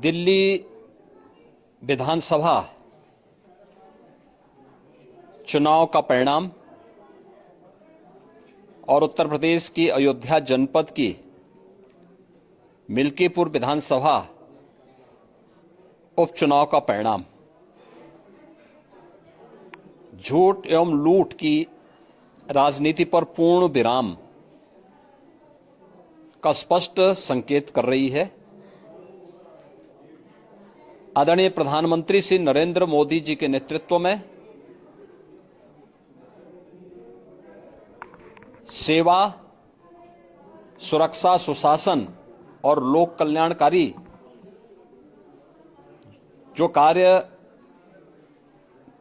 दिल्ली विधानसभा चुनाव का परिणाम और उत्तर प्रदेश की अयोध्या जनपद की मिल्कीपुर विधानसभा उपचुनाव का परिणाम झूठ एवं लूट की राजनीति पर पूर्ण विराम का स्पष्ट संकेत कर रही है। आदरणीय प्रधानमंत्री श्री नरेंद्र मोदी जी के नेतृत्व में सेवा, सुरक्षा, सुशासन और लोक कल्याणकारी जो कार्य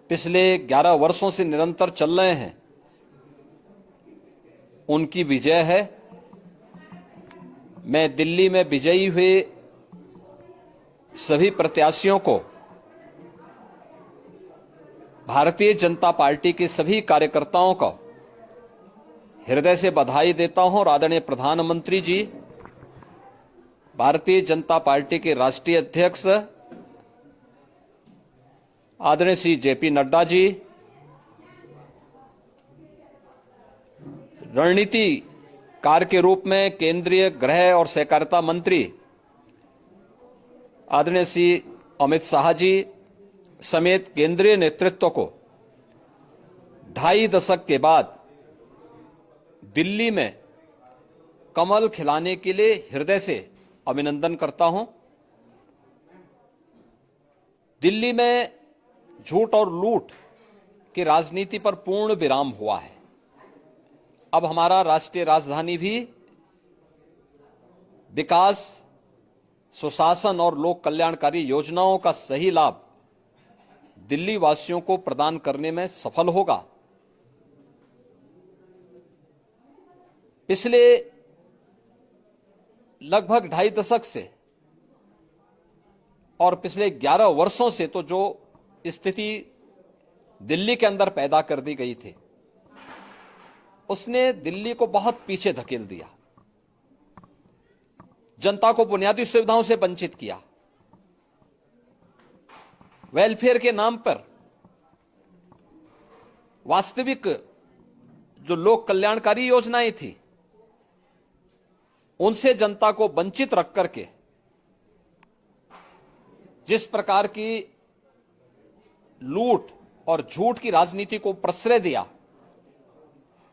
पिछले 11 वर्षों से निरंतर चल रहे हैं, उनकी विजय है। मैं दिल्ली में विजयी हुए सभी प्रत्याशियों को, भारतीय जनता पार्टी के सभी कार्यकर्ताओं को हृदय से बधाई देता हूं और आदरणीय प्रधानमंत्री जी, भारतीय जनता पार्टी के राष्ट्रीय अध्यक्ष आदरणीय श्री जेपी नड्डा जी, रणनीतिकार के रूप में केंद्रीय गृह और सहकारिता मंत्री आदरणीय श्री अमित शाह जी समेत केंद्रीय नेतृत्व को 2.5 दशक के बाद दिल्ली में कमल खिलाने के लिए हृदय से अभिनंदन करता हूं। दिल्ली में झूठ और लूट की राजनीति पर पूर्ण विराम हुआ है। अब हमारा राष्ट्रीय राजधानी भी विकास, सुशासन और लोक कल्याणकारी योजनाओं का सही लाभ दिल्ली वासियों को प्रदान करने में सफल होगा। पिछले लगभग 2.5 दशक से और पिछले 11 वर्षों से तो जो स्थिति दिल्ली के अंदर पैदा कर दी गई थी, उसने दिल्ली को बहुत पीछे धकेल दिया, जनता को बुनियादी सुविधाओं से वंचित किया। वेलफेयर के नाम पर वास्तविक जो लोक कल्याणकारी योजनाएं थी, उनसे जनता को वंचित रख करके जिस प्रकार की लूट और झूठ की राजनीति को प्रश्रय दिया,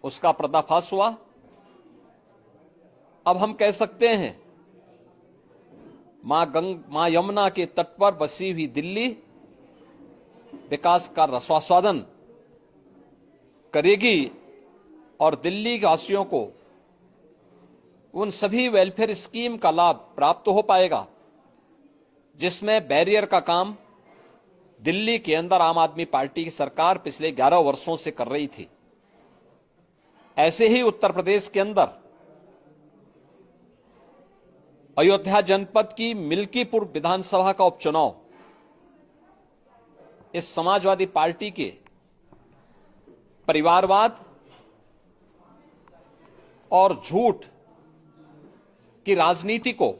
उसका पर्दाफाश हुआ। अब हम कह सकते हैं मां यमुना के तट पर बसी हुई दिल्ली विकास का रसास्वादन करेगी और दिल्ली वासियों को उन सभी वेलफेयर स्कीम का लाभ प्राप्त हो पाएगा जिसमें बैरियर का काम दिल्ली के अंदर आम आदमी पार्टी की सरकार पिछले 11 वर्षों से कर रही थी। ऐसे ही उत्तर प्रदेश के अंदर अयोध्या जनपद की मिल्कीपुर विधानसभा का उपचुनाव इस समाजवादी पार्टी के परिवारवाद और झूठ की राजनीति को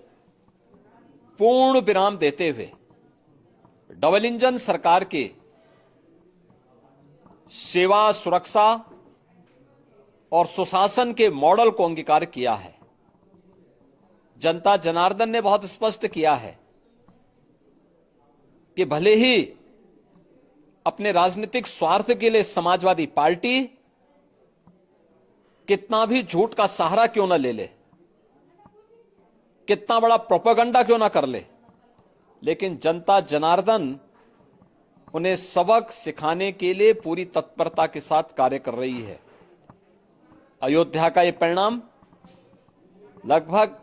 पूर्ण विराम देते हुए डबल इंजन सरकार के सेवा, सुरक्षा और सुशासन के मॉडल को अंगीकार किया है। जनता जनार्दन ने बहुत स्पष्ट किया है कि भले ही अपने राजनीतिक स्वार्थ के लिए समाजवादी पार्टी कितना भी झूठ का सहारा क्यों न ले ले, कितना बड़ा प्रोपेगेंडा क्यों ना कर ले, लेकिन जनता जनार्दन उन्हें सबक सिखाने के लिए पूरी तत्परता के साथ कार्य कर रही है। अयोध्या का यह परिणाम लगभग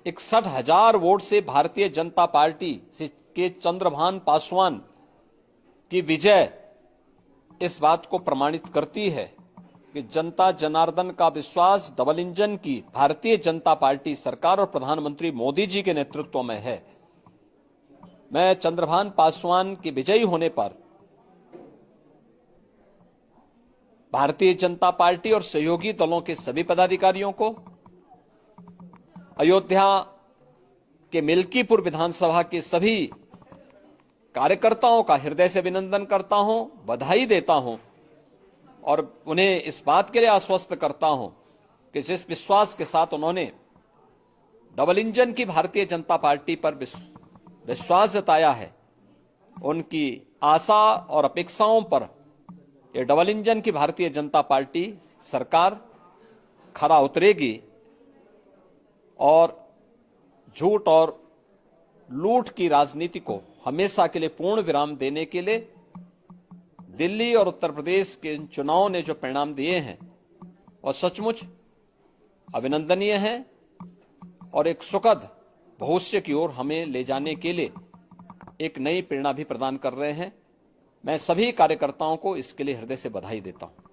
61,000 वोट से भारतीय जनता पार्टी के चंद्रभान पासवान की विजय इस बात को प्रमाणित करती है कि जनता जनार्दन का विश्वास डबल इंजन की भारतीय जनता पार्टी सरकार और प्रधानमंत्री मोदी जी के नेतृत्व में है। मैं चंद्रभान पासवान के विजयी होने पर भारतीय जनता पार्टी और सहयोगी दलों के सभी पदाधिकारियों को, अयोध्या कि मिल्कीपुर विधानसभा के सभी कार्यकर्ताओं का हृदय से अभिनंदन करता हूं, बधाई देता हूं और उन्हें इस बात के लिए आश्वस्त करता हूं कि जिस विश्वास के साथ उन्होंने डबल इंजन की भारतीय जनता पार्टी पर विश्वास जताया है, उनकी आशा और अपेक्षाओं पर ये डबल इंजन की भारतीय जनता पार्टी सरकार खरा उतरेगी और झूठ और लूट की राजनीति को हमेशा के लिए पूर्ण विराम देने के लिए दिल्ली और उत्तर प्रदेश के इन चुनावों ने जो परिणाम दिए हैं और सचमुच अभिनंदनीय हैं और एक सुखद भविष्य की ओर हमें ले जाने के लिए एक नई प्रेरणा भी प्रदान कर रहे हैं। मैं सभी कार्यकर्ताओं को इसके लिए हृदय से बधाई देता हूं।